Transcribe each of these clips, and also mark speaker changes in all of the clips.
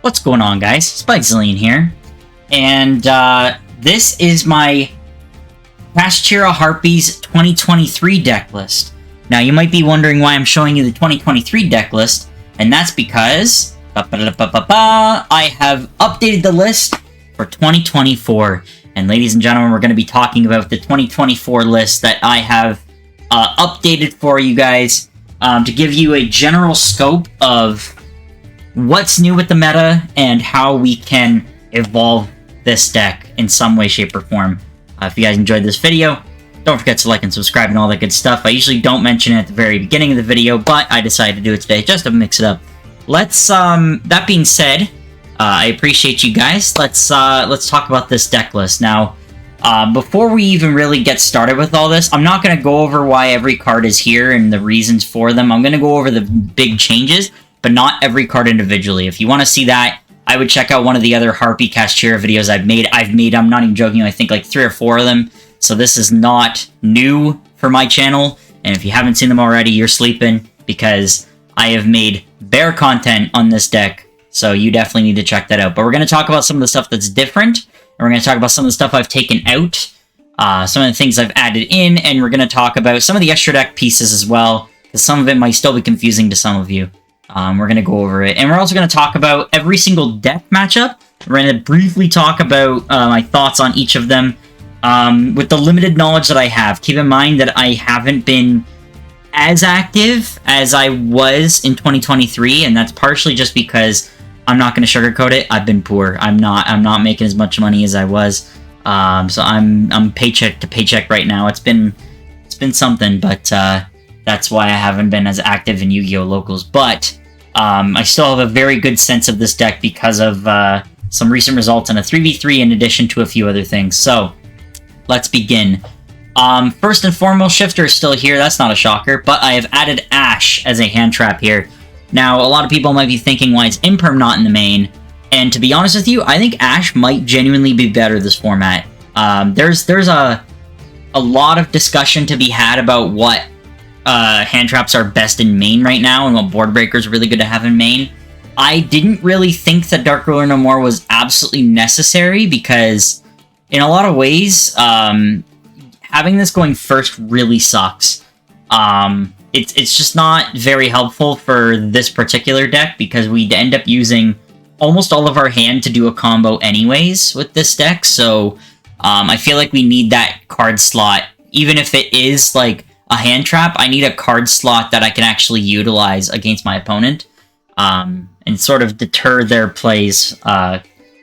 Speaker 1: What's going on, guys? Spikezillion here, and this is my Kashtira Harpies 2023 deck list. Now, you might be wondering why I'm showing you the 2023 deck list, and that's because I have updated the list for 2024. And ladies and gentlemen, we're going to be talking about the 2024 list that I have updated for you guys to give you a general scope of what's new with the meta and how we can evolve this deck in some way, shape, or form. If you guys enjoyed this video, don't forget to like and subscribe and all that good stuff. I usually don't mention it at the very beginning of the video, but I decided to do it today just to mix it up. Let's, that being said, I appreciate you guys. Let's talk about this deck list. Now, before we even really get started with all this, I'm not going to go over why every card is here and the reasons for them. I'm going to go over the big changes, but not every card individually. If you want to see that, I would check out one of the other Harpie Kashtira videos I've made. I'm not even joking, I think like 3 or 4 of them. So this is not new for my channel. And if you haven't seen them already, you're sleeping, because I have made bare content on this deck. So you definitely need to check that out. But we're going to talk about some of the stuff that's different. And we're going to talk about some of the stuff I've taken out. Some of the things I've added in. And we're going to talk about some of the extra deck pieces as well, because some of it might still be confusing to some of you. We're going to go over it. And we're also going to talk about every single deck matchup. We're going to briefly talk about my thoughts on each of them. With the limited knowledge that I have. Keep in mind that I haven't been as active as I was in 2023. And that's partially just because I'm not going to sugarcoat it. I've been poor. I'm not making as much money as I was. So I'm paycheck to paycheck right now. It's been something, but that's why I haven't been as active in Yu-Gi-Oh! Locals. But I still have a very good sense of this deck because of some recent results in a 3v3 in addition to a few other things. So, let's begin. First and foremost, Shifter is still here. That's not a shocker. But I have added Ash as a hand trap here. Now, a lot of people might be thinking, why is Imperm not in the main? And to be honest with you, I think Ash might genuinely be better this format. There's a lot of discussion to be had about what hand traps are best in main right now, and what board breakers are really good to have in main. I didn't really think that Dark Ruler No More was absolutely necessary, because in a lot of ways, having this going first really sucks. It's just not very helpful for this particular deck, because we end up using almost all of our hand to do a combo anyways with this deck, so I feel like we need that card slot. Even if it is like a hand trap, I need a card slot that I can actually utilize against my opponent, and sort of deter their plays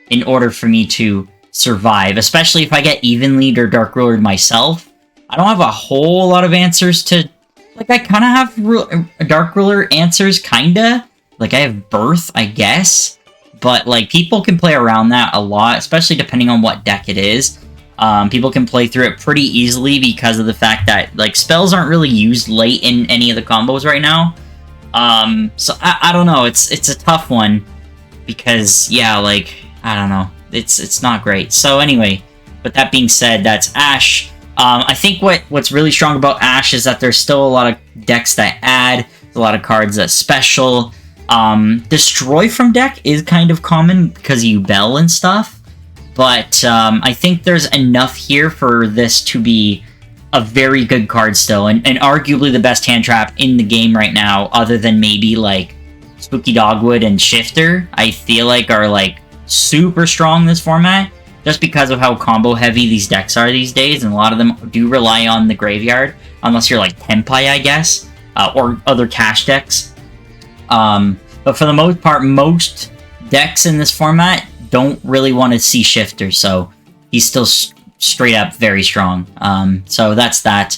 Speaker 1: in order for me to survive, especially if I get even lead or Dark Ruler myself. I don't have a whole lot of answers to... Like, I kind of have Dark Ruler answers, kinda. Like, I have Birth, I guess. But, like, people can play around that a lot, especially depending on what deck it is. People can play through it pretty easily because of the fact that, like, spells aren't really used late in any of the combos right now. So, I don't know. It's a tough one. Because, yeah, like, I don't know. It's not great. So, anyway, with that being said, that's Ash. I think what's really strong about Ash is that there's still a lot of decks that add, a lot of cards that special. Destroy from deck is kind of common because you bell and stuff. But I think there's enough here for this to be a very good card still, and arguably the best hand trap in the game right now, other than maybe like Spooky Dogwood and Shifter, I feel like are like super strong this format, just because of how combo heavy these decks are these days, and a lot of them do rely on the graveyard, unless you're like Tenpai, I guess, or other cash decks. But for the most part, most decks in this format don't really want to see Shifter, so he's still straight up very strong. So that's that.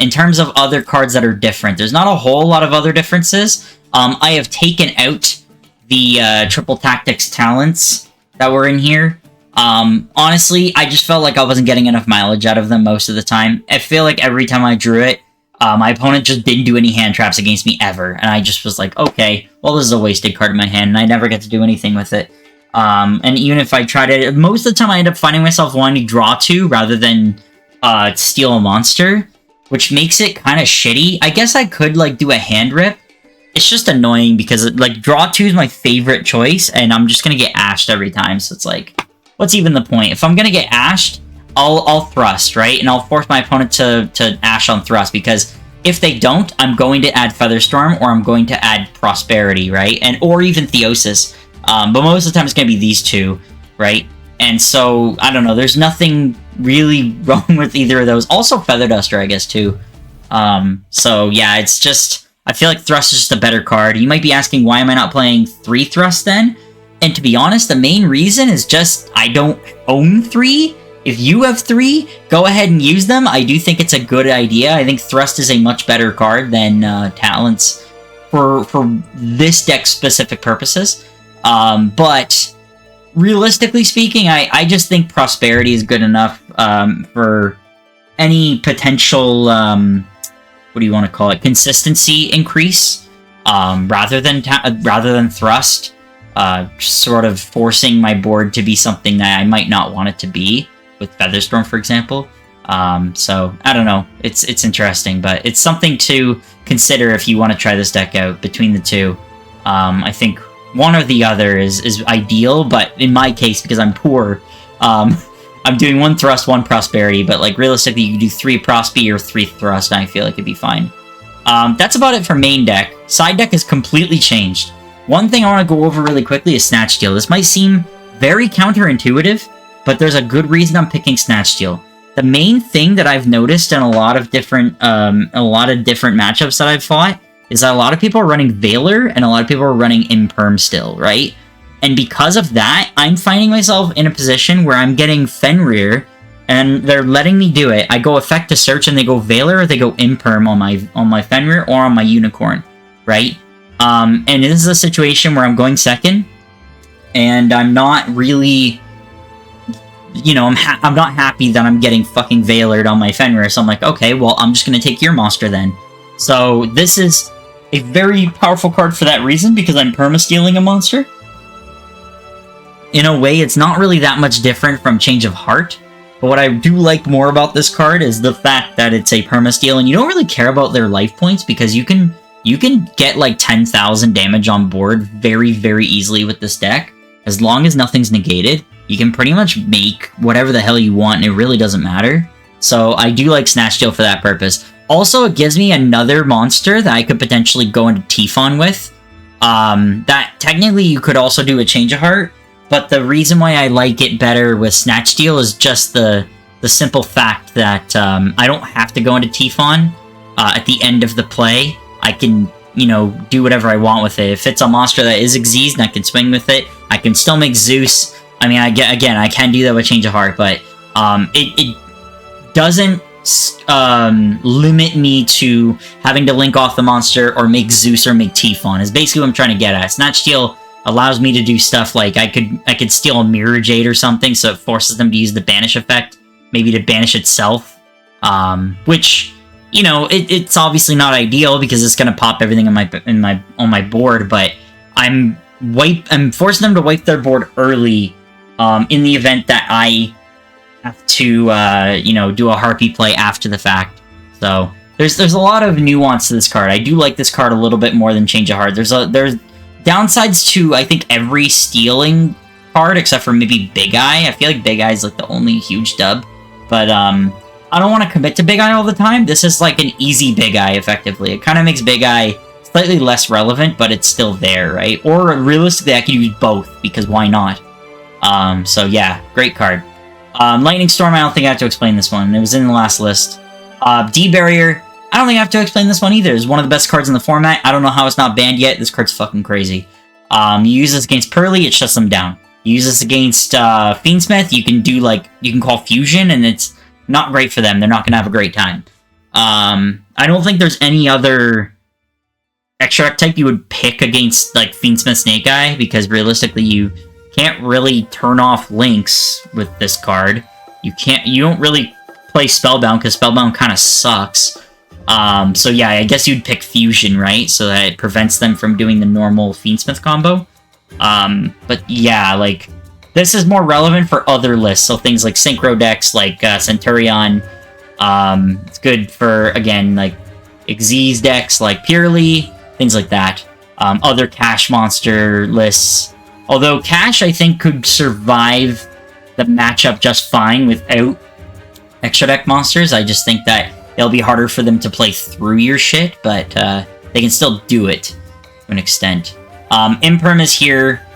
Speaker 1: In terms of other cards that are different, there's not a whole lot of other differences. I have taken out the Triple Tactics talents that were in here. Honestly, I just felt like I wasn't getting enough mileage out of them most of the time. I feel like every time I drew it, my opponent just didn't do any hand traps against me ever, and I just was like, okay, well, this is a wasted card in my hand, and I never get to do anything with it. And even if I tried it, most of the time I end up finding myself wanting to draw 2 rather than steal a monster, which makes it kind of shitty. I guess I could, like, do a hand rip it's just annoying because like draw 2 is my favorite choice, and I'm just gonna get ashed every time. So it's like, what's even the point? If I'm gonna get ashed, I'll thrust, right? And I'll force my opponent to ash on thrust, because if they don't, I'm going to add Featherstorm, or I'm going to add Prosperity, right? Or even Theosis. But most of the time it's gonna be these two, right? And so, I don't know, there's nothing really wrong with either of those. Also Feather Duster, I guess, too. So yeah, it's just, I feel like Thrust is just a better card. You might be asking, why am I not playing 3 Thrust then? And to be honest, the main reason is just, I don't own 3. If you have 3, go ahead and use them. I do think it's a good idea. I think Thrust is a much better card than Talents for this deck's specific purposes. But realistically speaking, I just think Prosperity is good enough for any potential, what do you want to call it, consistency increase, rather than Thrust, sort of forcing my board to be something that I might not want it to be, with Featherstorm, for example. So, I don't know, it's interesting, but it's something to consider if you want to try this deck out between the two. I think one or the other is ideal, but in my case, because I'm poor, I'm doing 1 Thrust, 1 Prosperity, but like realistically, you can do 3 Prospe or 3 Thrust, and I feel like it'd be fine. That's about it for main deck. Side deck has completely changed. One thing I want to go over really quickly is Snatch Steal. This might seem very counterintuitive, but there's a good reason I'm picking Snatch Steal. The main thing that I've noticed in a lot of different matchups that I've fought is that a lot of people are running Veiler, and a lot of people are running Imperm still, right? And because of that, I'm finding myself in a position where I'm getting Fenrir, and they're letting me do it. I go Effect to Search, and they go Veiler, or they go Imperm on my Fenrir, or on my Unicorn, right? And this is a situation where I'm going second, and I'm not really, you know, I'm not happy that I'm getting fucking Veilered on my Fenrir, so I'm like, okay, well, I'm just gonna take your monster then. So this is a very powerful card for that reason, because I'm perma-stealing a monster. In a way, it's not really that much different from Change of Heart, but what I do like more about this card is the fact that it's a perma-steal, and you don't really care about their life points, because you can get like 10,000 damage on board very, very easily with this deck. As long as nothing's negated, you can pretty much make whatever the hell you want, and it really doesn't matter. So I do like Snatch Steal for that purpose. Also, it gives me another monster that I could potentially go into Tifon with. That technically you could also do a Change of Heart, but the reason why I like it better with Snatch Steal is just the simple fact that I don't have to go into Tifon at the end of the play. I can, you know, do whatever I want with it. If it's a monster that is Xyz and I can swing with it, I can still make Zeus. I mean, I can do that with Change of Heart, but it doesn't limit me to having to link off the monster or make Zeus or make Tifon, is basically what I'm trying to get at. Snatch Steal allows me to do stuff like I could steal a Mirror Jade or something, so it forces them to use the banish effect, maybe to banish itself, which, you know, it's obviously not ideal because it's gonna pop everything on my board, but I'm forcing them to wipe their board early, in the event that I have to, you know, do a Harpie play after the fact. So there's a lot of nuance to this card. I do like this card a little bit more than Change of Heart. There's downsides to, I think, every stealing card except for maybe Big Eye. I feel like Big Eye is like the only huge dub, but I don't want to commit to Big Eye all the time. This is like an easy Big Eye, effectively. It kind of makes Big Eye slightly less relevant, but it's still there, right? Or realistically, I could use both, because why not? So yeah, great card. Lightning Storm, I don't think I have to explain this one. It was in the last list. D-Barrier, I don't think I have to explain this one either. It's one of the best cards in the format. I don't know how it's not banned yet. This card's fucking crazy. You use this against Pearly, it shuts them down. You use this against Fiendsmith, you can call Fusion, and it's not great for them. They're not going to have a great time. I don't think there's any other extra deck type you would pick against, like, Fiendsmith Snake Eye, because realistically you can't really turn off links with this card. You don't really play Spellbound, because Spellbound kind of sucks. So yeah, I guess you'd pick Fusion, right? So that it prevents them from doing the normal Fiendsmith combo. But yeah, like, this is more relevant for other lists, so things like Synchro decks, like Centurion. It's good for, again, like, Xyz decks, like Purely, things like that. other Kash monster lists. Although Kash, I think, could survive the matchup just fine without extra deck monsters. I just think that it'll be harder for them to play through your shit, but they can still do it to an extent. Imperm is here.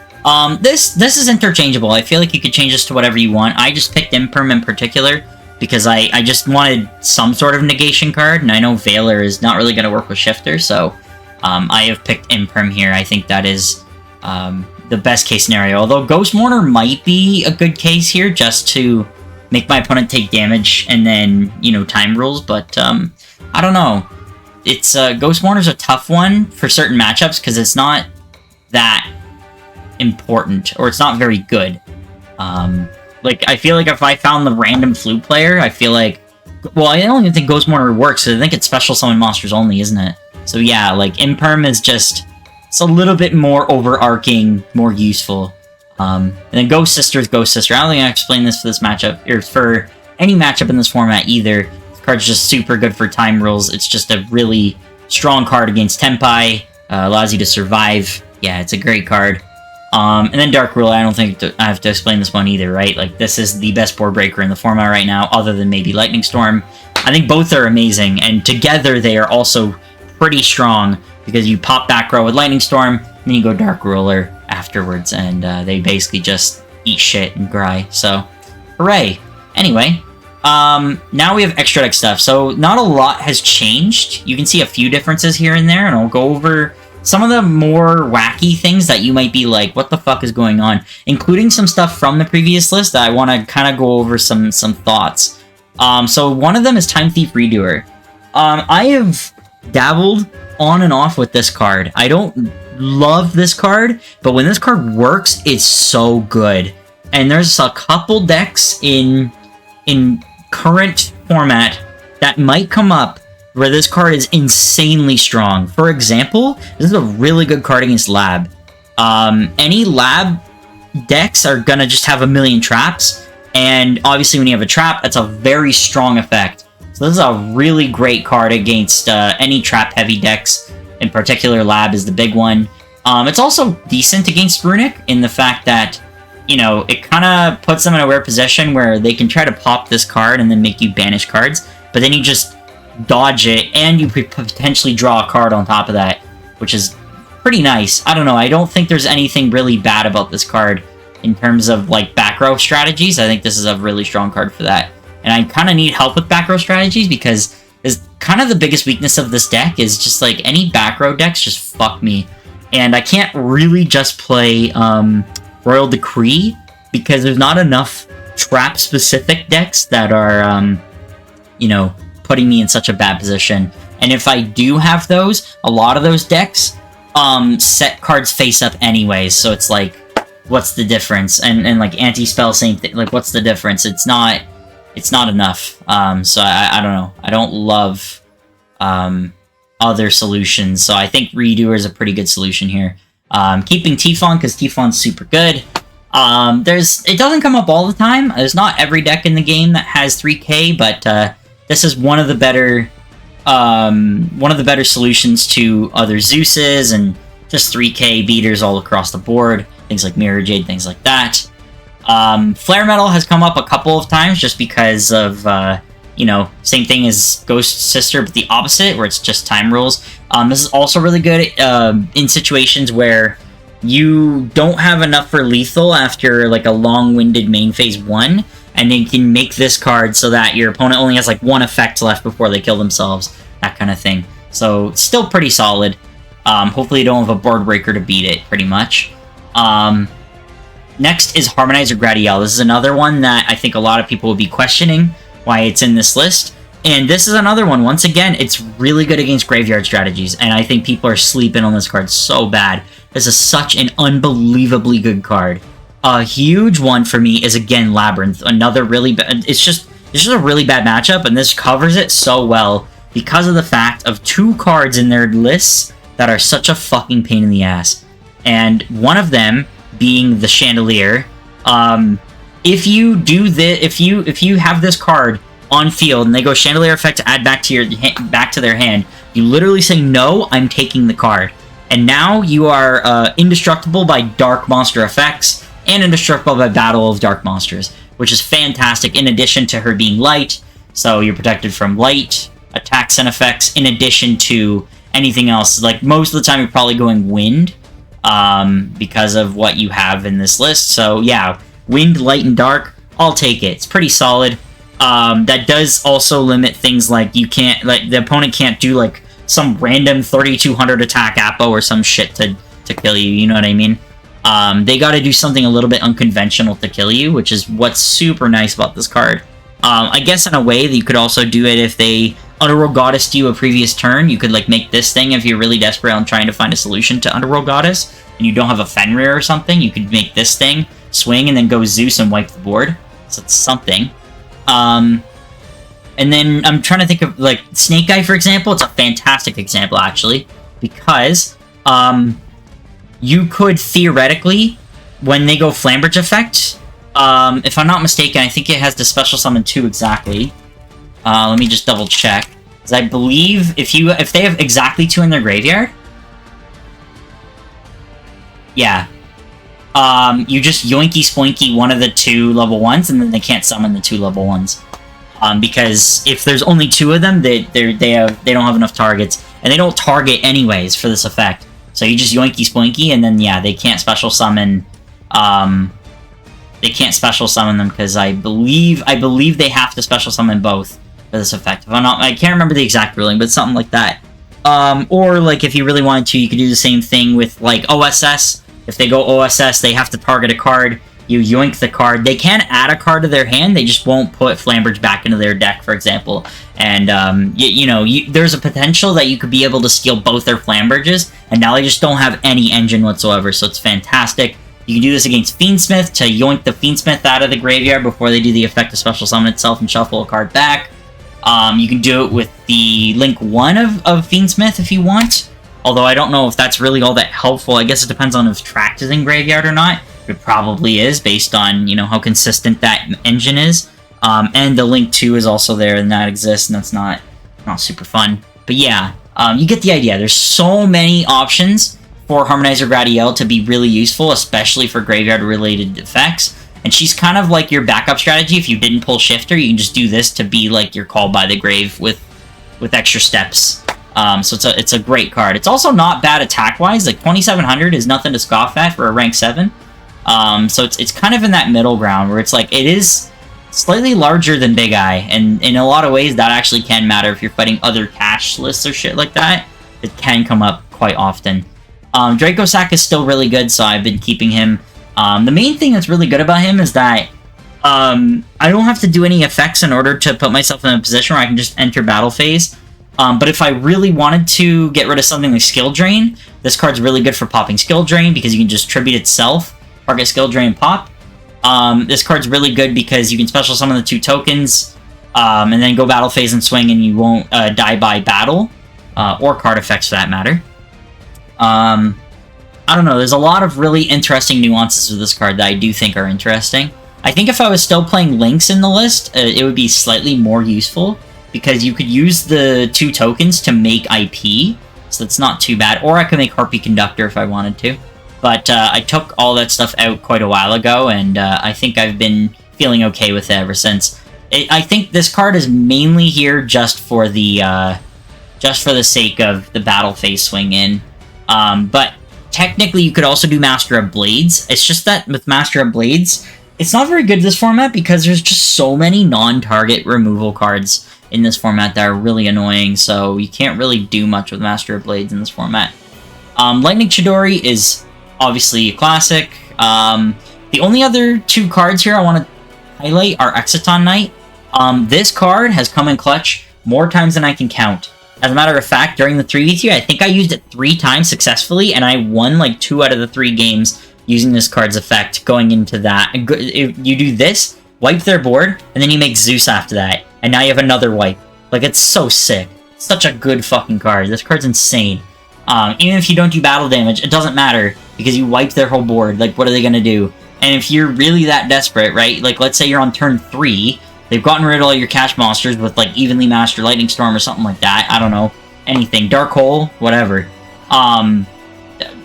Speaker 1: This is interchangeable. I feel like you could change this to whatever you want. I just picked Imperm in particular because I just wanted some sort of negation card, and I know Veiler is not really going to work with Shifter, so I have picked Imperm here. I think that is the best case scenario. Although Ghost Mourner might be a good case here, just to make my opponent take damage and then, you know, time rules, but I don't know. It's Ghost Mourner's a tough one for certain matchups because it's not that important, or it's not very good. Like, I feel like if I found the random flute player, I feel like... Well, I don't even think Ghost Mourner works, so I think it's special summon monsters only, isn't it? So yeah, like, Imperm is just... It's a little bit more overarching, more useful. And then Ghost Sister is Ghost Sister. I don't think I explained this for this matchup, or for any matchup in this format either. This card's just super good for time rules. It's just a really strong card against Tenpai. Allows you to survive. Yeah, it's a great card. And then Dark Ruler, I don't think I have to explain this one either, right? Like, this is the best board breaker in the format right now, other than maybe Lightning Storm. I think both are amazing, and together they are also pretty strong, because you pop back row with Lightning Storm, then you go Dark Ruler afterwards, and they basically just eat shit and cry, so hooray. Anyway, now we have extra deck stuff, so not a lot has changed. You can see a few differences here and there, and I'll go over some of the more wacky things that you might be like, what the fuck is going on? Including some stuff from the previous list that I want to kind of go over some thoughts. So one of them is Time Thief Redoer. I have dabbled on and off with this card. I don't love this card, but when this card works, it's so good. And there's a couple decks in current format that might come up where this card is insanely strong. For example, this is a really good card against Lab. Any Lab decks are gonna just have a million traps, and obviously when you have a trap, that's a very strong effect. So this is a really great card against any trap-heavy decks. In particular, Lab is the big one. It's also decent against Runic in the fact that, you know, it kind of puts them in a weird position where they can try to pop this card and then make you banish cards, but then you just dodge it, and you could potentially draw a card on top of that, which is pretty nice. I don't know, I don't think there's anything really bad about this card in terms of, like, back row strategies. I think this is a really strong card for that. And I kind of need help with back row strategies, because is kind of the biggest weakness of this deck is just, like, any back row decks just fuck me. And I can't really just play Royal Decree, because there's not enough trap-specific decks that are, you know, putting me in such a bad position. And if I do have those, a lot of those decks set cards face up anyways, so it's like, what's the difference? And like anti-spell, same thing. Like, what's the difference? It's not enough. So I don't know. I don't love other solutions, so I think Redoer is a pretty good solution here. Keeping Typhon, because Typhon's super good. It doesn't come up all the time. There's not every deck in the game that has 3k, but this is one of the better solutions to other Zeuses and just 3k beaters all across the board. Things like Mirror Jade, things like that. Flare Metal has come up a couple of times just because of, you know, same thing as Ghost Sister, but the opposite, where it's just time rules. This is also really good in situations where you don't have enough for lethal after, like, a long-winded main phase 1, and then you can make this card so that your opponent only has, like, one effect left before they kill themselves, that kind of thing. So, it's still pretty solid. Hopefully you don't have a board breaker to beat it, pretty much. Next is Harmonizer Gradiel. This is another one that I think a lot of people will be questioning why it's in this list. And this is another one. Once again, it's really good against graveyard strategies, and I think people are sleeping on this card so bad. This is such an unbelievably good card. A huge one for me is, again, Labyrinth. Another really bad... It's just a really bad matchup, and this covers it so well because of the fact of two cards in their lists that are such a fucking pain in the ass. And one of them being the Chandelier. If you do this, if you have this card on field and they go Chandelier effect to add back to their hand, you literally say, no, I'm taking the card. And now you are indestructible by dark monster effects, and indestructible by battle of dark monsters, which is fantastic, in addition to her being light, so you're protected from light, attacks, and effects, in addition to anything else. Like, most of the time you're probably going wind, because of what you have in this list. So yeah, wind, light, and dark, I'll take it. It's pretty solid. That does also limit things like you can't, like, the opponent can't do, like, some random 3200 attack Appo or some shit to kill you, you know what I mean? They gotta do something a little bit unconventional to kill you, which is what's super nice about this card. I guess in a way that you could also do it if they Underworld Goddess you a previous turn. You could, like, make this thing if you're really desperate on trying to find a solution to Underworld Goddess, and you don't have a Fenrir or something. You could make this thing, swing, and then go Zeus and wipe the board. So it's something. And then I'm trying to think of, like, Snake Guy, for example. It's a fantastic example, actually, because you could theoretically, when they go Flambridge effect, if I'm not mistaken, I think it has the special summon 2 exactly. Let me just double check, because I believe if they have exactly 2 in their graveyard, yeah, you just yoinky spoinky one of the 2 level 1s, and then they can't summon the 2 level 1s. Because if there's only 2 of them, they don't have enough targets, and they don't target anyways for this effect. So you just yoinky spoinky, and then yeah, they can't special summon. They can't special summon them because I believe they have to special summon both for this effect. If I'm not, I can't remember the exact ruling, but something like that. Or like if you really wanted to, you could do the same thing with like OSS. If they go OSS, they have to target a card. You yoink the card. They can add a card to their hand. They just won't put Flambridge back into their deck, for example. And there's a potential that you could be able to steal both their Flambridges, and now they just don't have any engine whatsoever. So it's fantastic. You can do this against Fiendsmith to yoink the Fiendsmith out of the graveyard before they do the effect of special summon itself and shuffle a card back. You can do it with the Link 1 of Fiendsmith if you want. Although I don't know if that's really all that helpful. I guess it depends on if Tract is in graveyard or not. It probably is, based on, you know, how consistent that engine is. And the Link 2 is also there, and that exists, and that's not super fun. But yeah, you get the idea. There's so many options for Harmonizer Gradiel to be really useful, especially for graveyard-related effects. And she's kind of like your backup strategy. If you didn't pull Shifter, you can just do this to be like your Call by the Grave with extra steps. So it's a great card. It's also not bad attack-wise. Like, 2700 is nothing to scoff at for a rank 7. So it's kind of in that middle ground where it's like, it is slightly larger than Big Eye, and in a lot of ways that actually can matter if you're fighting other cash lists or shit like that. It can come up quite often. Draco Sack is still really good, so I've been keeping him. The main thing that's really good about him is that I don't have to do any effects in order to put myself in a position where I can just enter battle phase. But if I really wanted to get rid of something like Skill Drain, this card's really good for popping Skill Drain because you can just tribute itself, target Skill Drain, pop. This card's really good because you can special summon the 2 tokens, and then go battle phase and swing, and you won't die by battle, or card effects for that matter. I don't know, there's a lot of really interesting nuances with this card that I do think are interesting. I think if I was still playing Links in the list, it would be slightly more useful, because you could use the 2 tokens to make IP, so that's not too bad. Or I could make Harpie Conductor if I wanted to. But I took all that stuff out quite a while ago, and I think I've been feeling okay with it ever since. I think this card is mainly here just for the sake of the battle phase swing in. But technically, you could also do Master of Blades. It's just that with Master of Blades, it's not very good in this format because there's just so many non-target removal cards in this format that are really annoying, so you can't really do much with Master of Blades in this format. Lightning Chidori is obviously a classic. The only other 2 cards here I want to highlight are Exciton Knight. This card has come in clutch more times than I can count. As a matter of fact, during the 3v3, I think I used it 3 times successfully, and I won like 2 out of the 3 games using this card's effect going into that. If you do this, wipe their board, and then you make Zeus after that, and now you have another wipe. Like, it's so sick. Such a good fucking card. This card's insane. Even if you don't do battle damage, it doesn't matter, because you wipe their whole board. Like, what are they gonna do? And if you're really that desperate, right? Like, let's say you're on turn 3, they've gotten rid of all your cash monsters with, like, Evenly Master, Lightning Storm, or something like that. I don't know. Anything. Dark Hole, whatever.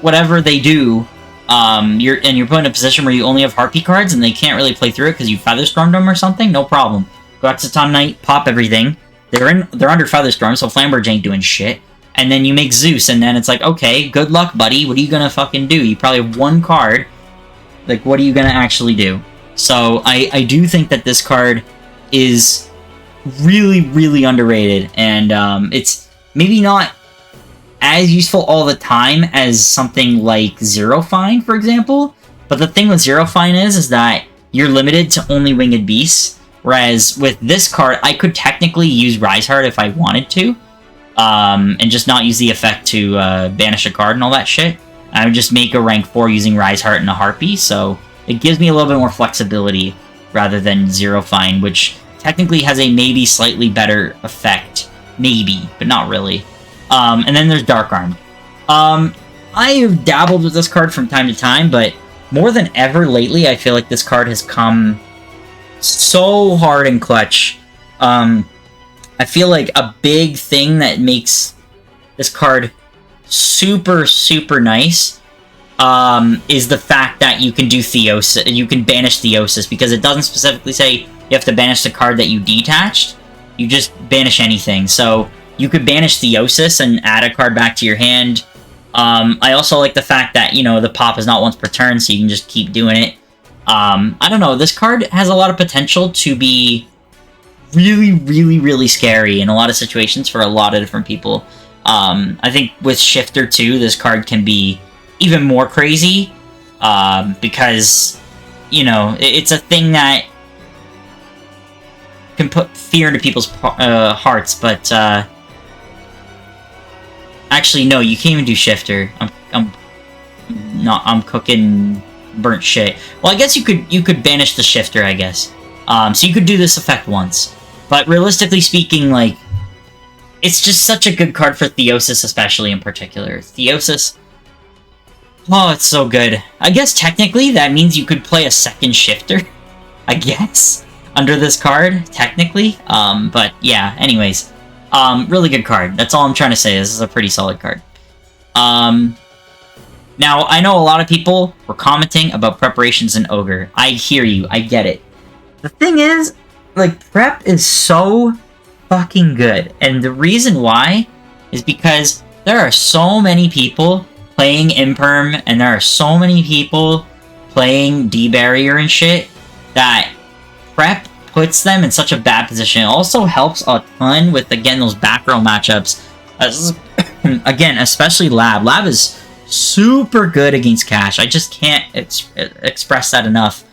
Speaker 1: whatever they do, you're put in a position where you only have Harpie cards and they can't really play through it because you Featherstormed them or something, no problem. Go out to Tom Knight, pop everything. They're under Featherstorm, so Flamberge ain't doing shit. And then you make Zeus, and then it's like, okay, good luck, buddy. What are you gonna fucking do? You probably have one card. Like, what are you gonna actually do? So, I do think that this card is really, really underrated. And, it's maybe not as useful all the time as something like Zero Fine, for example. But the thing with Zero Fine is that you're limited to only Winged Beasts. Whereas, with this card, I could technically use Rise Heart if I wanted to. And just not use the effect to banish a card and all that shit. I would just make a rank 4 using Rise Heart and a Harpie, so it gives me a little bit more flexibility rather than Zero Fine, which technically has a maybe slightly better effect. Maybe, but not really. And then there's Dark Arm. I have dabbled with this card from time to time, but more than ever lately, I feel like this card has come so hard and clutch. I feel like a big thing that makes this card super, super nice is the fact that you can do Theosis. You can banish Theosis, because it doesn't specifically say you have to banish the card that you detached. You just banish anything. So you could banish Theosis and add a card back to your hand. I also like the fact that, you know, the pop is not once per turn, so you can just keep doing it. I don't know, this card has a lot of potential to be really, really, really scary in a lot of situations for a lot of different people. I think with Shifter too, this card can be even more crazy, because, you know, it's a thing that can put fear into people's hearts, but, actually, no, you can't even do Shifter. I'm cooking burnt shit. Well, I guess you could banish the Shifter, I guess. So you could do this effect once. But realistically speaking, like, it's just such a good card for Theosis, especially in particular. Theosis, oh, it's so good. I guess technically that means you could play a second Shifter, I guess, under this card, technically. But yeah, anyways. Really good card. That's all I'm trying to say. This is a pretty solid card. Now, I know a lot of people were commenting about preparations in Ogre. I hear you. I get it. The thing is, like, prep is so fucking good. And the reason why is because there are so many people playing Imperm, and there are so many people playing D-Barrier and shit, that prep puts them in such a bad position. It also helps a ton with, again, those back row matchups. Again, especially Lab. Lab is super good against Kash. I just can't express that enough.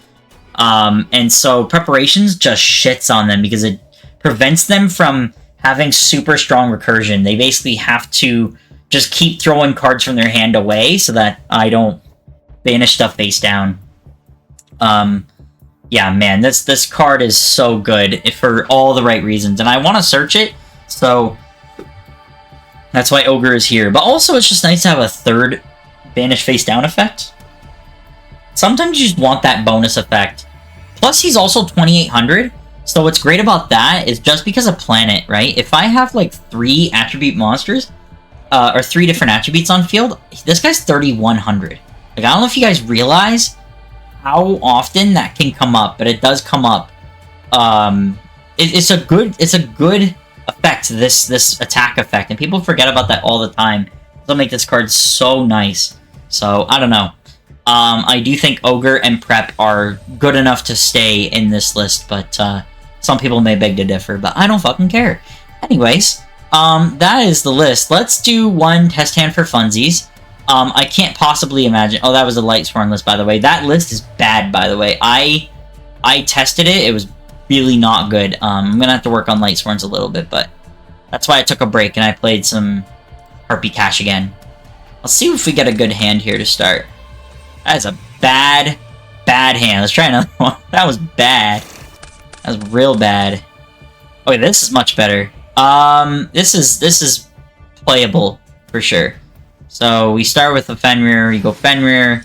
Speaker 1: And so preparations just shits on them because it prevents them from having super strong recursion. They basically have to just keep throwing cards from their hand away so that I don't banish stuff face down. Yeah, man, this card is so good for all the right reasons, and I want to search it, so that's why Ogre is here. But also, it's just nice to have a third banish face down effect. Sometimes you just want that bonus effect. Plus, he's also 2800, so what's great about that is just because of Planet, right? If I have, like, 3 attribute monsters, or 3 different attributes on field, this guy's 3100. Like, I don't know if you guys realize how often that can come up, but it does come up. It's a good effect, this attack effect, and people forget about that all the time. It'll make this card so nice. So, I don't know. I do think Ogre and Prep are good enough to stay in this list, but some people may beg to differ, but I don't fucking care. Anyways, that is the list. Let's do one test hand for funsies. I can't possibly imagine... Oh, that was a Lightsworn list, by the way. That list is bad, by the way. I tested it. It was really not good. I'm gonna have to work on Lightsworns a little bit, but that's why I took a break and I played some Harpie Kash again. Let's see if we get a good hand here to start. That is a bad hand. Let's try another one. That was bad. That was real bad. Okay, this is much better. This is playable for sure. So we start with the Fenrir. You go Fenrir.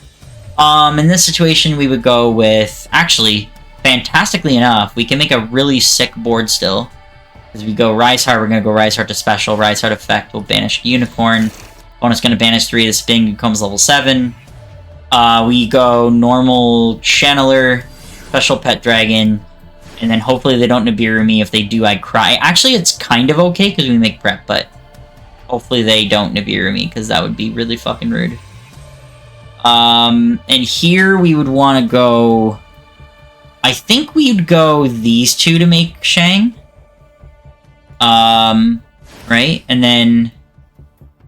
Speaker 1: In this situation, we would go with, actually, fantastically enough, we can make a really sick board still. As we go Rise Heart, we're gonna go Rise Heart to special. Rise Heart effect will banish Unicorn. Opponent's going to banish 3. This thing becomes level 7. We go normal Channeler, special pet dragon, and then hopefully they don't Nibiru me. If they do, I cry. Actually, it's kind of okay because we make prep, but hopefully they don't Nibiru me because that would be really fucking rude. And here we would want to go... I think we'd go these two to make Shang. Right? And then,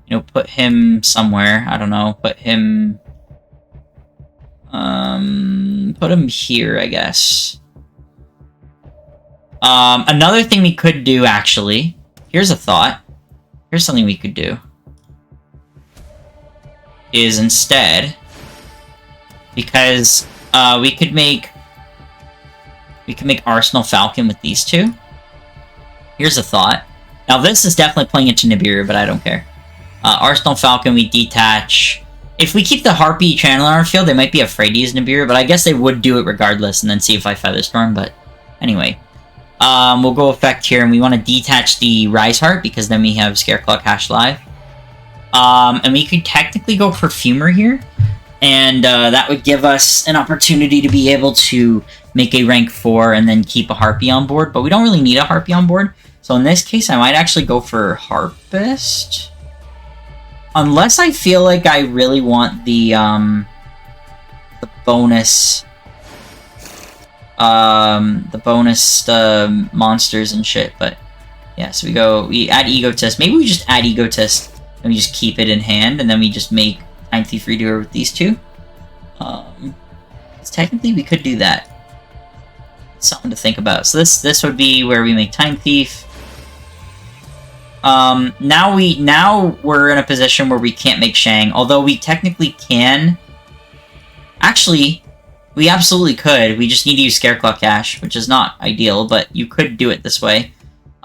Speaker 1: you know, put him somewhere. I don't know. Put him here, I guess. Another thing we could do, actually. Here's a thought. Here's something we could do. Is instead... Because, we could make Arsenal Falcon with these two. Here's a thought. Now, this is definitely playing into Nibiru, but I don't care. Arsenal Falcon, we detach. If we keep the Harpie Channeler on our field, they might be afraid to use Nibiru, but I guess they would do it regardless, and then see if I Featherstorm, but anyway. We'll go effect here, and we want to detach the Rise Heart, because then we have Scareclaw Cash live. And we could technically go Perfumer here, and that would give us an opportunity to be able to make a rank 4 and then keep a Harpie on board, but we don't really need a Harpie on board. So in this case, I might actually go for Harpist. Unless I feel like I really want the bonus... monsters and shit, but... Yeah, so we add Egotist. Maybe we just add Egotist, and we just keep it in hand, and then we just make Time Thief Redoer with these two. Technically, we could do that. Something to think about. So this would be where we make Time Thief. Now we're in a position where we can't make Shang, although we technically can. Actually, we absolutely could. We just need to use Scareclaw Cash, which is not ideal, but you could do it this way.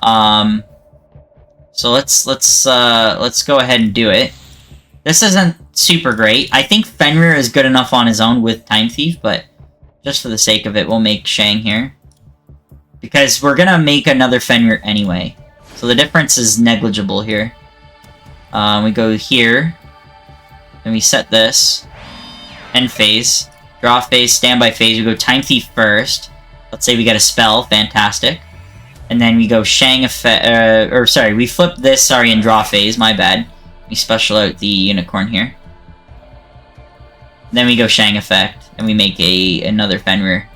Speaker 1: So let's go ahead and do it. This isn't super great. I think Fenrir is good enough on his own with Time Thief, but just for the sake of it, we'll make Shang here. Because we're gonna make another Fenrir anyway. So the difference is negligible here. We go here. Then we set this. End phase. Draw phase, standby phase. We go Time Thief first. Let's say we get a spell. Fantastic. And then we go Shang effect... we flip this, and draw phase. My bad. We special out the Unicorn here. Then we go Shang effect. And we make another Fenrir.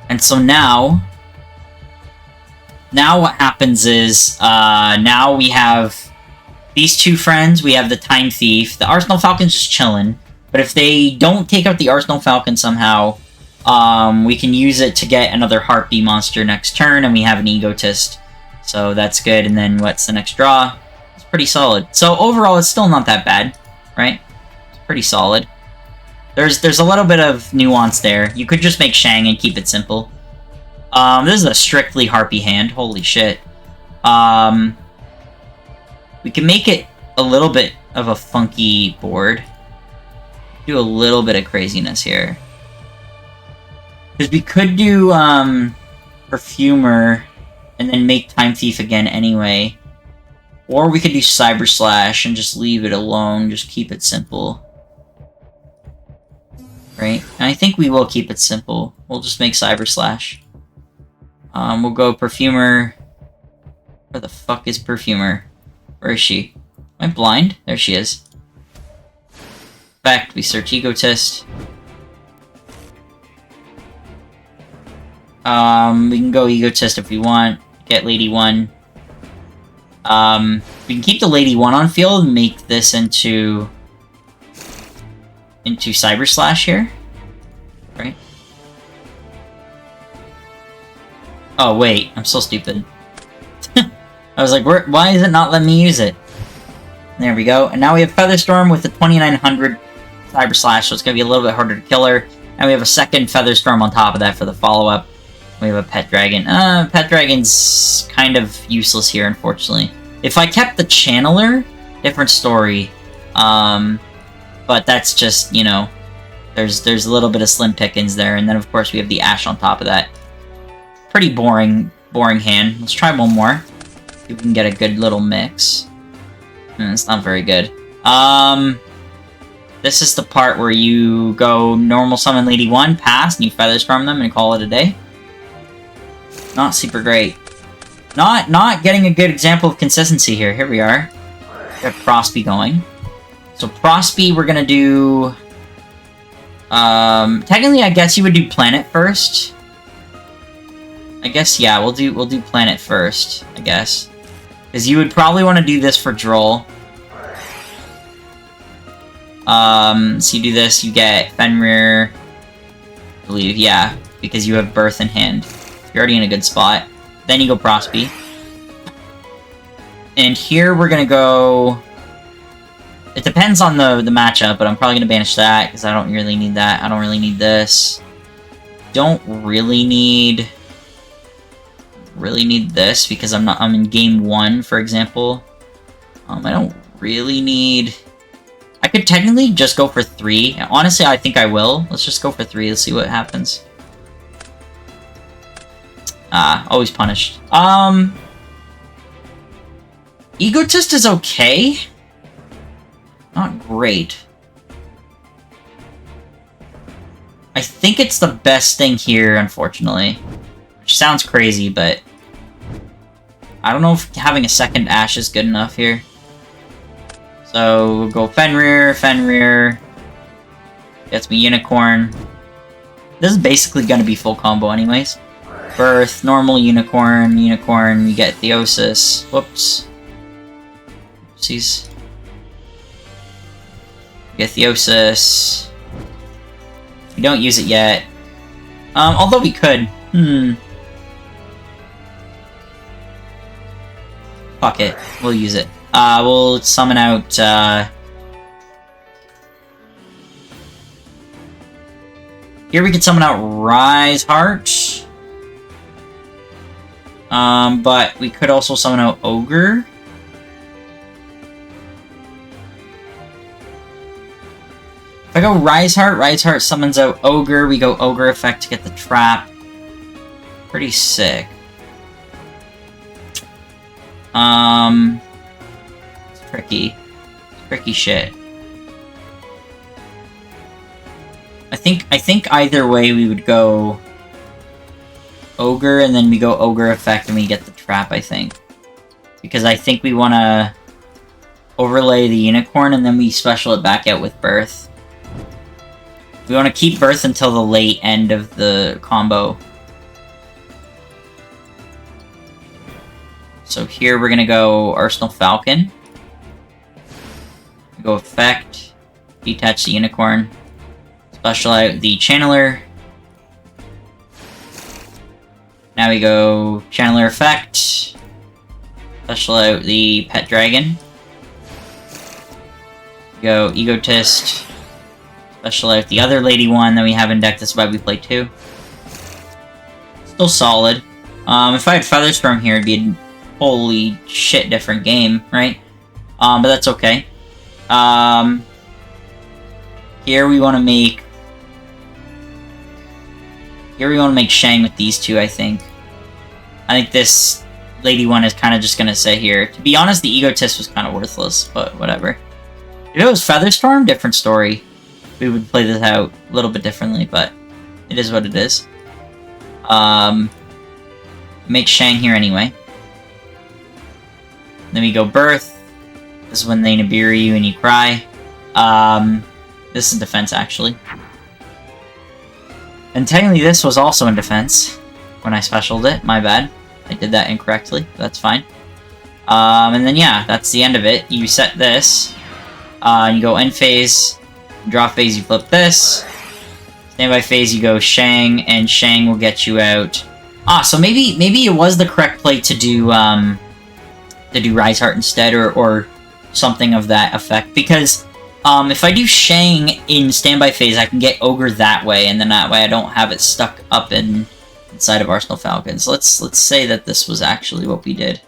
Speaker 1: And so now what happens is, now we have these two friends, we have the Time Thief, the Arsenal Falcon's just chilling, but if they don't take out the Arsenal Falcon somehow, we can use it to get another Harpie monster next turn, and we have an Egotist, so that's good. And then what's the next draw? It's pretty solid. So overall, it's still not that bad, right? It's pretty solid. There's a little bit of nuance there. You could just make Shang and keep it simple. This is a strictly Harpie hand. Holy shit. We can make it a little bit of a funky board. Do a little bit of craziness here. Because we could do Perfumer and then make Time Thief again anyway. Or we could do Cyber Slash and just leave it alone. Just keep it simple. Right? And I think we will keep it simple. We'll just make Cyber Slash. We'll go Perfumer. Where the fuck is Perfumer? Where is she? Am I blind? There she is. Fact, we search Egotist. We can go Egotist if we want. Get Lady 1. We can keep the Lady 1 on field and make this into Cyber Slash here. Right? Oh, wait. I'm so stupid. I was like, why is it not letting me use it? There we go. And now we have Featherstorm with the 2900 Cyber Slash, so it's going to be a little bit harder to kill her. And we have a second Featherstorm on top of that for the follow-up. We have a Pet Dragon. Pet Dragon's kind of useless here, unfortunately. If I kept the Channeler, different story. But that's just, you know, there's a little bit of slim pickings there. And then, of course, we have the Ash on top of that. Pretty boring hand. Let's try one more. See if we can get a good little mix. It's not very good. This is the part where you go normal summon Lady 1, pass, and you Featherstorm them and call it a day. Not super great. Not getting a good example of consistency here. Here we are. We have Prospy going. So Prospy, we're gonna do... technically, I guess you would do Planet first. I guess, yeah, we'll do Planet first, I guess. Because you would probably want to do this for Droll. So you do this, you get Fenrir, I believe, yeah, because you have Birth in hand. You're already in a good spot. Then you go Prospy. And here we're gonna go... It depends on the matchup, but I'm probably gonna banish that, because I don't really need that. I don't really need this. Don't really need this, because I'm in game 1, for example. I don't really need... I could technically just go for 3. Honestly, I think I will. Let's just go for 3. Let's see what happens. Always punished. Egotist is okay. Not great. I think it's the best thing here, unfortunately. Which sounds crazy, but... I don't know if having a second Ash is good enough here. So, we'll go Fenrir. Gets me Unicorn. This is basically gonna be full combo anyways. Birth, normal Unicorn, you get Theosis. Whoops. Oopsies. You get Theosis. We don't use it yet. Although we could. Fuck it. We'll use it. We'll summon out, Here we can summon out Rise Heart. But we could also summon out Ogre. If I go Rise Heart summons out Ogre, we go Ogre effect to get the trap. Pretty sick. It's tricky. It's tricky shit. I think either way we would go Ogre, and then we go Ogre effect and we get the trap, I think. Because I think we want to overlay the Unicorn and then we special it back out with Birth. We want to keep Birth until the late end of the combo. So here we're going to go Arsenal Falcon. Go effect, detach the Unicorn, special out the Channeler. Now we go Channeler effect, special out the Pet Dragon. Go Egotist, special out the other Lady 1 that we have in deck, that's why we play 2. Still solid. If I had Featherstorm here, it'd be a holy shit different game, right? But that's okay. Here we want to make Shang with these two, I think. I think this Lady 1 is kind of just going to sit here. To be honest, the Egotist was kind of worthless, but whatever. If it was Featherstorm, different story. We would play this out a little bit differently, but it is what it is. Make Shang here anyway. Then we go Birth. This is when they Nibiru you and you cry. This is defense, actually. And technically this was also in defense when I specialed it. My bad. I did that incorrectly. That's fine. And then yeah, that's the end of it. You set this. You go end phase. Draw phase, you flip this. Standby phase, you go Shang, and Shang will get you out. So maybe it was the correct play to do Rise Heart instead, or something of that effect. Because if I do Shang in standby phase, I can get Ogre that way, and then that way I don't have it stuck up inside of Arsenal Falcons. Let's say that this was actually what we did.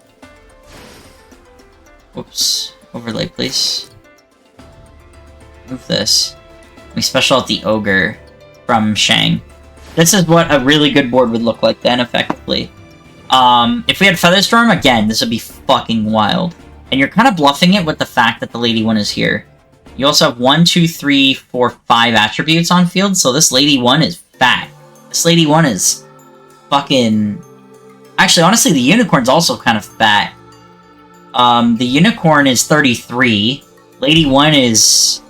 Speaker 1: Whoops. Overlay, please. Move this. We special out the Ogre from Shang. This is what a really good board would look like then, effectively. If we had Featherstorm, again, this would be fucking wild. And you're kind of bluffing it with the fact that the Lady 1 is here. You also have 1, 2, 3, 4, 5 attributes on field, so this Lady 1 is fat. This Lady 1 is fucking... Actually, honestly, the Unicorn's also kind of fat. The Unicorn is 33. Lady 1 is...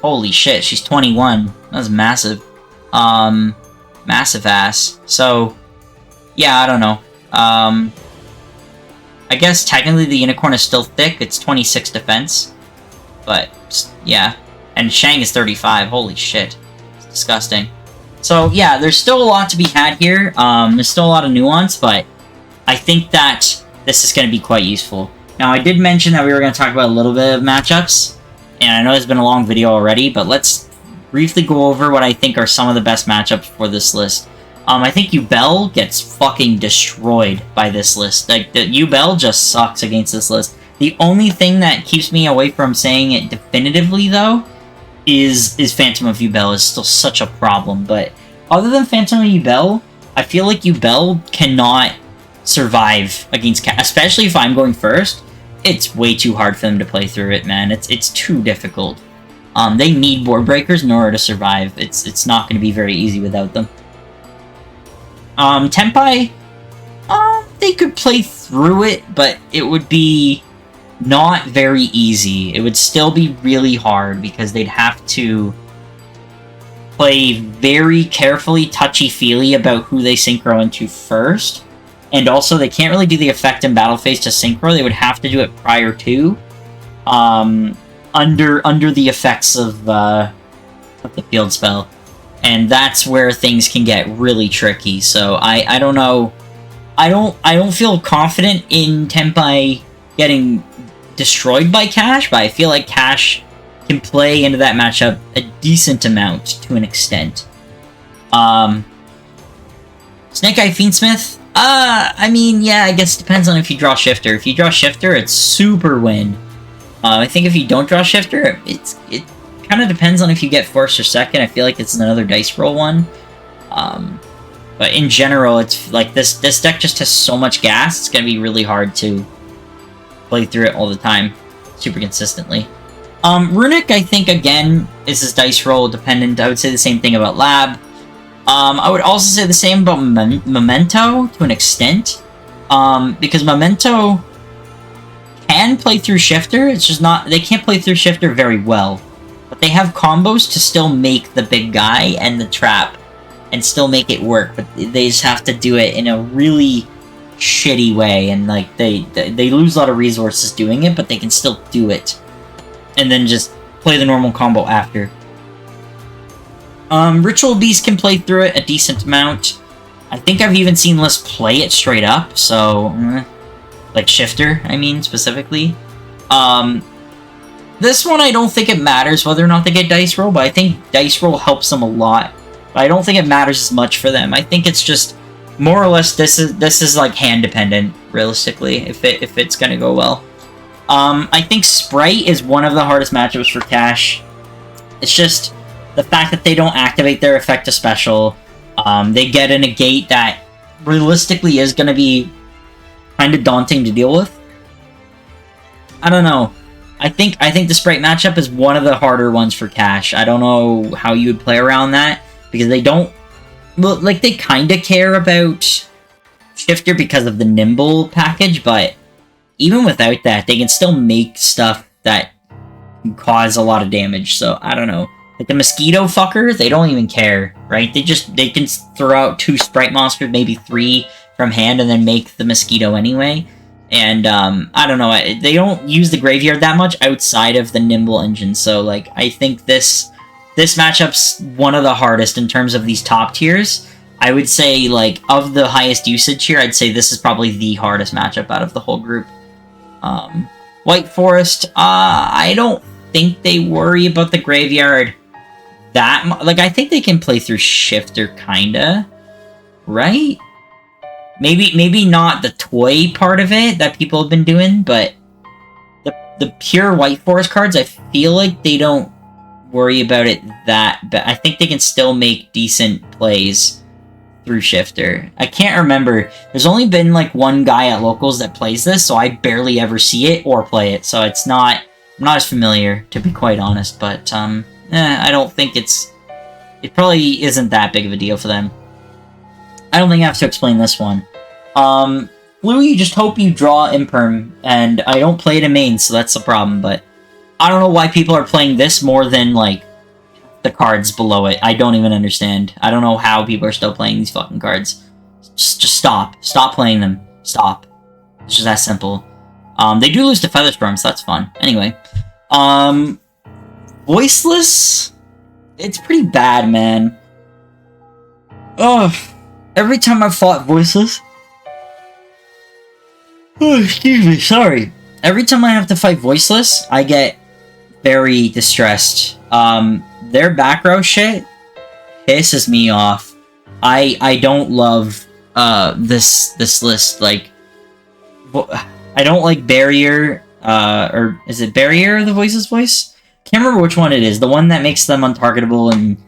Speaker 1: Holy shit, she's 21. That's massive. Massive ass. So, yeah, I don't know. I guess technically the Unicorn is still thick. It's 26 defense. But, yeah. And Shang is 35. Holy shit. It's disgusting. So, yeah, there's still a lot to be had here. There's still a lot of nuance, but I think that this is going to be quite useful. Now, I did mention that we were going to talk about a little bit of matchups. And I know it's been a long video already, but let's briefly go over what I think are some of the best matchups for this list. I think Yubel gets fucking destroyed by this list. Like, Yubel just sucks against this list. The only thing that keeps me away from saying it definitively, though, is Phantom of Yubel is still such a problem. But other than Phantom of Yubel, I feel like Yubel cannot survive against Kash, especially if I'm going first. It's way too hard for them to play through it, man. It's too difficult. They need board breakers in order to survive. It's not going to be very easy without them. Tenpai, they could play through it, but it would be not very easy. It would still be really hard because they'd have to play very carefully, touchy-feely about who they synchro into first. And also, they can't really do the effect in battle phase to synchro. They would have to do it prior to, under the effects of the field spell, and that's where things can get really tricky. So I don't know. I don't feel confident in Tenpai getting destroyed by Kash, but I feel like Kash can play into that matchup a decent amount to an extent. Snake Eye Fiendsmith. I mean, yeah, I guess it depends on if you draw Shifter. If you draw Shifter, it's super win. I think if you don't draw Shifter, it kind of depends on if you get first or second. I feel like it's another dice roll one. But in general, it's like this deck just has so much gas, it's gonna be really hard to play through it all the time, super consistently. Runic, I think, again, is this dice roll dependent. I would say the same thing about Lab. I would also say the same about Memento, to an extent. Because Memento can play through Shifter, it's just not... They can't play through Shifter very well. But they have combos to still make the big guy and the trap, and still make it work. But they just have to do it in a really shitty way, and like they lose a lot of resources doing it, but they can still do it. And then just play the normal combo after. Ritual Beast can play through it a decent amount. I think I've even seen lists play it straight up, so... like Shifter, I mean, specifically. This one, I don't think it matters whether or not they get Dice Roll, but I think Dice Roll helps them a lot. But I don't think it matters as much for them. I think it's just, more or less, this is like hand-dependent, realistically, if it's gonna go well. I think Sprite is one of the hardest matchups for Kash. It's just... the fact that they don't activate their effective special, they get a negate that realistically is going to be kind of daunting to deal with. I don't know. I think the Sprite matchup is one of the harder ones for Kash. I don't know how you would play around that, because they don't... well, like, they kind of care about Shifter because of the Nimble package, but even without that, they can still make stuff that can cause a lot of damage, so I don't know. Like the Mosquito fucker, they don't even care, right? They can throw out 2 Sprite monsters, maybe 3 from hand, and then make the Mosquito anyway. And, I don't know, they don't use the Graveyard that much outside of the Nimble engine, so, like, I think this matchup's one of the hardest in terms of these top tiers. I would say, like, of the highest usage here, I'd say this is probably the hardest matchup out of the whole group. White Forest, I don't think they worry about the Graveyard that much. Like, I think they can play through Shifter, kinda, right? Maybe not the toy part of it that people have been doing, but the pure White Forest cards, I feel like they don't worry about it that bad. I think they can still make decent plays through Shifter. I can't remember. There's only been like one guy at locals that plays this, so I barely ever see it or play it. So it's not, I'm not as familiar, to be quite honest. But I don't think it probably isn't that big of a deal for them. I don't think I have to explain this one. Blue, you just hope you draw Imperm, and I don't play it in main, so that's the problem. But I don't know why people are playing this more than like the cards below it. I don't even understand. I don't know how people are still playing these fucking cards. Just stop. Stop playing them. Stop. It's just that simple. They do lose to Featherstorm, so that's fun. Anyway. Voiceless? It's pretty bad, man. Ugh. Every time I've fought Voiceless... Oh, excuse me, sorry. Every time I have to fight Voiceless, I get very distressed. Their back row shit pisses me off. I don't love this list. Like, I don't like Barrier, or is it Barrier, the Voiceless voice? Can't remember which one it is. The one that makes them untargetable and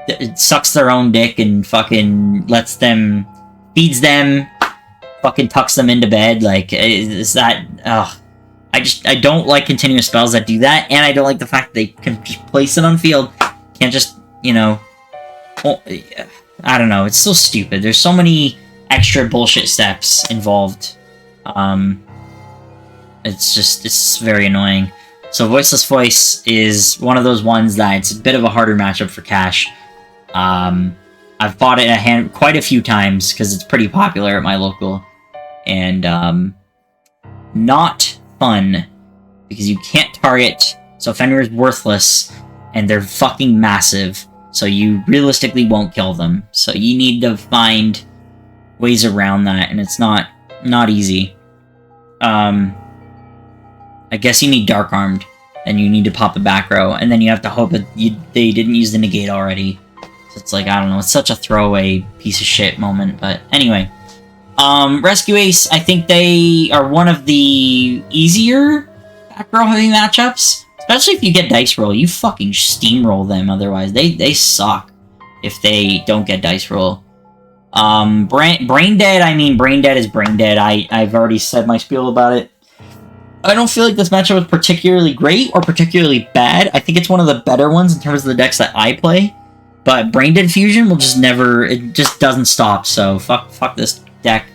Speaker 1: it sucks their own dick and fucking lets them, feeds them, fucking tucks them into bed. Like, is that, ugh. I don't like continuous spells that do that, and I don't like the fact that they can just place it on field. Can't just, you know... Well, I don't know, it's so stupid. There's so many extra bullshit steps involved. It's very annoying. So Voiceless Voice is one of those ones that it's a bit of a harder matchup for Kash. I've fought it quite a few times, because it's pretty popular at my local. And, not fun, because you can't target, so Fenrir's worthless, and they're fucking massive, so you realistically won't kill them. So you need to find ways around that, and it's not easy. I guess you need Dark Armed, and you need to pop the back row, and then you have to hope that they didn't use the negate already. So it's like, I don't know, it's such a throwaway piece of shit moment, but anyway. Rescue Ace, I think they are one of the easier back row heavy matchups. Especially if you get dice roll. You fucking steamroll them otherwise. They suck if they don't get dice roll. Brain Dead, I mean, Brain Dead is Brain Dead. I've already said my spiel about it. I don't feel like this matchup was particularly great or particularly bad. I think it's one of the better ones in terms of the decks that I play. But Brain Dead Fusion will just never, it just doesn't stop, so fuck this deck.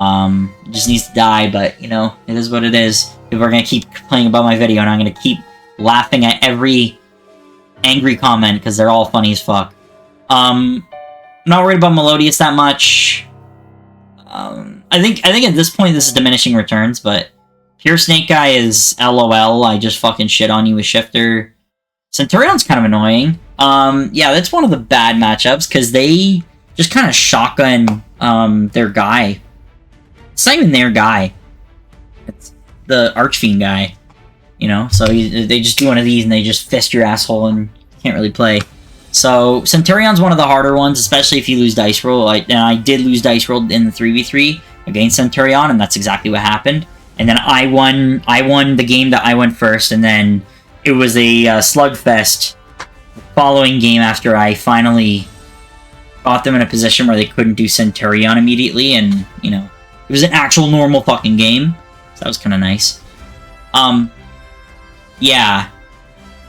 Speaker 1: It just needs to die, but, you know, it is what it is. People are gonna keep complaining about my video, and I'm gonna keep laughing at every angry comment, because they're all funny as fuck. I'm not worried about Melodious that much. I think at this point this is diminishing returns, but Pure Snake Guy is LOL, I just fucking shit on you with Shifter. Centurion's kind of annoying. Yeah, that's one of the bad matchups, because they just kind of shotgun their guy. It's not even their guy. It's the Archfiend guy. You know, so they just do one of these and they just fist your asshole and can't really play. So Centurion's one of the harder ones, especially if you lose dice roll. And I did lose dice roll in the 3v3 against Centurion, and that's exactly what happened. And then I won the game that I went first, and then it was a slugfest following game after I finally got them in a position where they couldn't do Centurion immediately, and, you know, it was an actual normal fucking game. So that was kind of nice. Yeah.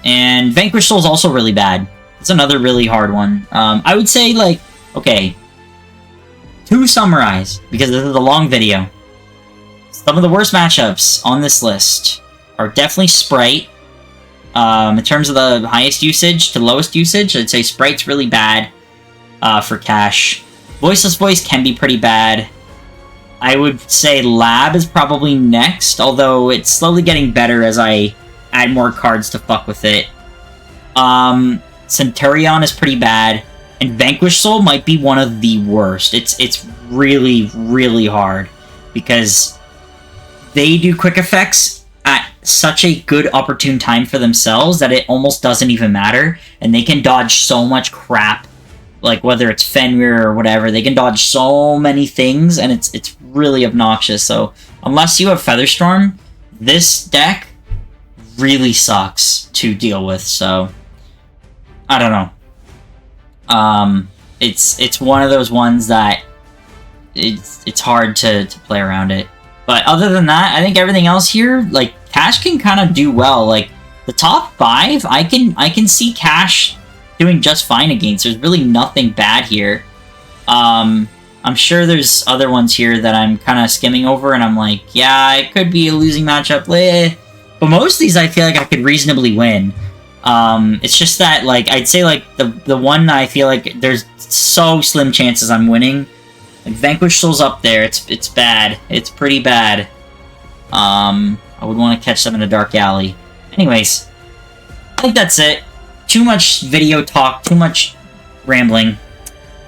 Speaker 1: And Vanquish Soul's also really bad. It's another really hard one. I would say, like, okay, to summarize, because this is a long video, some of the worst matchups on this list are definitely Sprite. In terms of the highest usage to lowest usage, I'd say Sprite's really bad for Kash. Voiceless Voice can be pretty bad. I would say Lab is probably next, although it's slowly getting better as I add more cards to fuck with it. Centurion is pretty bad, and Vanquish Soul might be one of the worst. It's really, really hard, because they do quick effects at such a good opportune time for themselves that it almost doesn't even matter, and they can dodge so much crap, like whether it's Fenrir or whatever. They can dodge so many things, and it's really obnoxious. So unless you have Featherstorm, this deck really sucks to deal with. So I don't know. it's one of those ones that it's hard to play around it. But other than that, I think everything else here, like, Kash can kind of do well. Like, the top 5, I can see Kash doing just fine against. There's really nothing bad here. I'm sure there's other ones here that I'm kind of skimming over, and I'm like, yeah, it could be a losing matchup. But most of these, I feel like I could reasonably win. It's just that, like, I'd say, like, the one I feel like there's so slim chances I'm winning. Like, Vanquish Soul's up there. It's bad. It's pretty bad. I would want to catch them in a dark alley. Anyways, I think that's it. Too much video talk, too much rambling.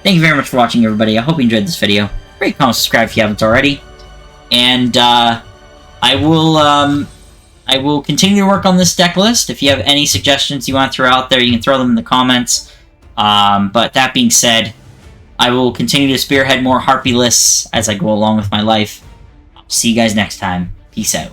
Speaker 1: Thank you very much for watching, everybody. I hope you enjoyed this video. Rate, comment, subscribe if you haven't already. And, I will continue to work on this deck list. If you have any suggestions you want to throw out there, you can throw them in the comments. But that being said, I will continue to spearhead more Harpie lists as I go along with my life. I'll see you guys next time. Peace out.